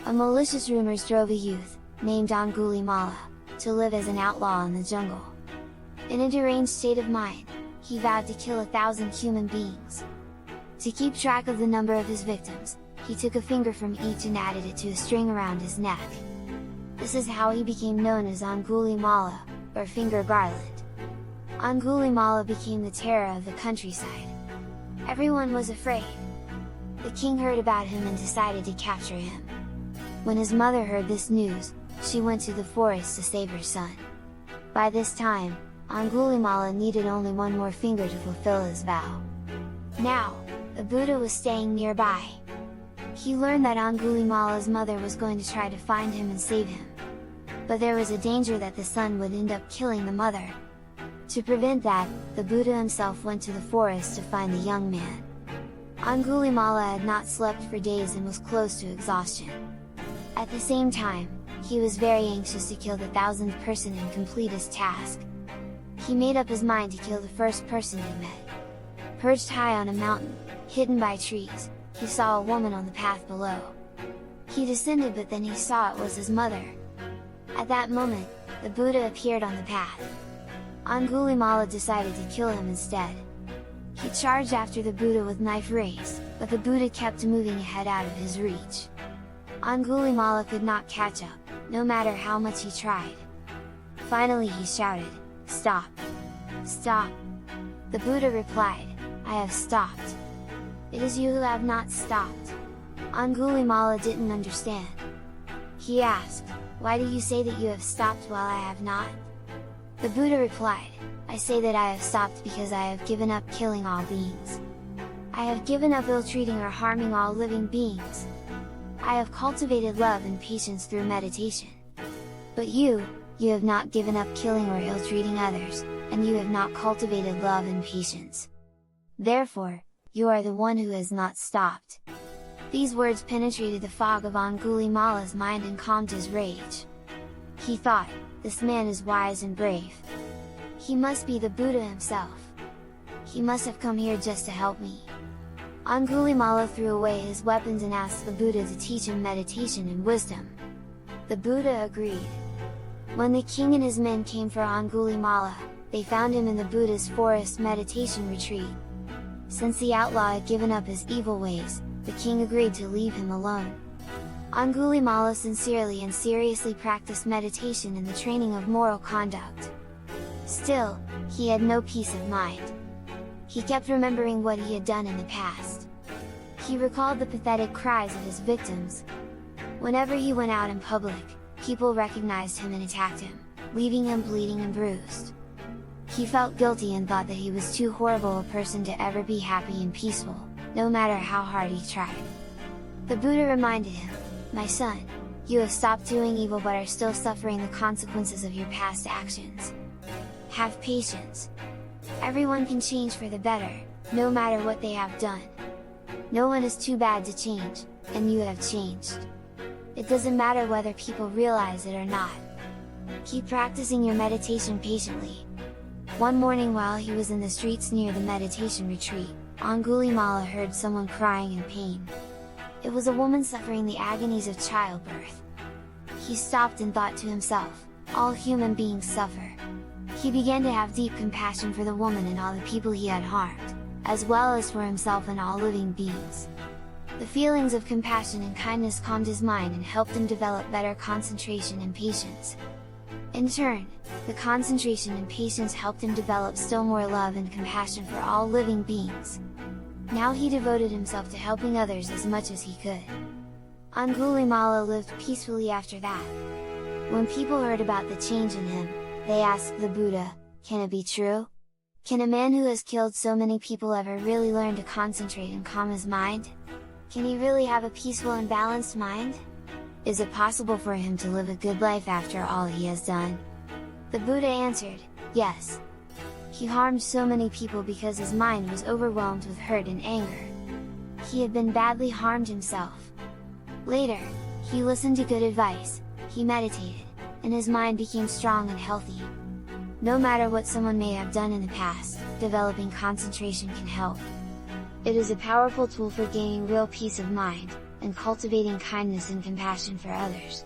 A malicious rumors drove a youth, named Angulimala, to live as an outlaw in the jungle. In a deranged state of mind, he vowed to kill 1,000 human beings. To keep track of the number of his victims, he took a finger from each and added it to a string around his neck. This is how he became known as Angulimala, or Finger Garland. Angulimala became the terror of the countryside. Everyone was afraid. The king heard about him and decided to capture him. When his mother heard this news, she went to the forest to save her son. By this time, Angulimala needed only one more finger to fulfill his vow. Now, the Buddha was staying nearby. He learned that Angulimala's mother was going to try to find him and save him. But there was a danger that the son would end up killing the mother. To prevent that, the Buddha himself went to the forest to find the young man. Angulimala had not slept for days and was close to exhaustion. At the same time, he was very anxious to kill the 1,000th person and complete his task. He made up his mind to kill the first person he met. Perched high on a mountain, hidden by trees, he saw a woman on the path below. He descended, but then he saw it was his mother. At that moment, the Buddha appeared on the path. Angulimala decided to kill him instead. He charged after the Buddha with knife raised, but the Buddha kept moving ahead out of his reach. Angulimala could not catch up, no matter how much he tried. Finally he shouted, "Stop! Stop!" The Buddha replied, "I have stopped. It is you who have not stopped." Angulimala didn't understand. He asked, "Why do you say that you have stopped while I have not?" The Buddha replied, "I say that I have stopped because I have given up killing all beings. I have given up ill-treating or harming all living beings. I have cultivated love and patience through meditation. But you have not given up killing or ill-treating others, and you have not cultivated love and patience. Therefore, you are the one who has not stopped." These words penetrated the fog of Angulimala's mind and calmed his rage. He thought, "This man is wise and brave. He must be the Buddha himself. He must have come here just to help me." Angulimala threw away his weapons and asked the Buddha to teach him meditation and wisdom. The Buddha agreed. When the king and his men came for Angulimala, they found him in the Buddha's forest meditation retreat. Since the outlaw had given up his evil ways, the king agreed to leave him alone. Angulimala sincerely and seriously practiced meditation and the training of moral conduct. Still, he had no peace of mind. He kept remembering what he had done in the past. He recalled the pathetic cries of his victims. Whenever he went out in public, people recognized him and attacked him, leaving him bleeding and bruised. He felt guilty and thought that he was too horrible a person to ever be happy and peaceful, no matter how hard he tried. The Buddha reminded him, "My son, you have stopped doing evil but are still suffering the consequences of your past actions. Have patience. Everyone can change for the better, no matter what they have done. No one is too bad to change, and you have changed. It doesn't matter whether people realize it or not. Keep practicing your meditation patiently." One morning while he was in the streets near the meditation retreat, Angulimala heard someone crying in pain. It was a woman suffering the agonies of childbirth. He stopped and thought to himself, "All human beings suffer." He began to have deep compassion for the woman and all the people he had harmed, as well as for himself and all living beings. The feelings of compassion and kindness calmed his mind and helped him develop better concentration and patience. In turn, the concentration and patience helped him develop still more love and compassion for all living beings. Now he devoted himself to helping others as much as he could. Angulimala lived peacefully after that. When people heard about the change in him, they asked the Buddha, "Can it be true? Can a man who has killed so many people ever really learn to concentrate and calm his mind? Can he really have a peaceful and balanced mind? Is it possible for him to live a good life after all he has done?" The Buddha answered, "Yes. He harmed so many people because his mind was overwhelmed with hurt and anger. He had been badly harmed himself. Later, he listened to good advice, he meditated, and his mind became strong and healthy." No matter what someone may have done in the past, developing concentration can help. It is a powerful tool for gaining real peace of mind, and cultivating kindness and compassion for others.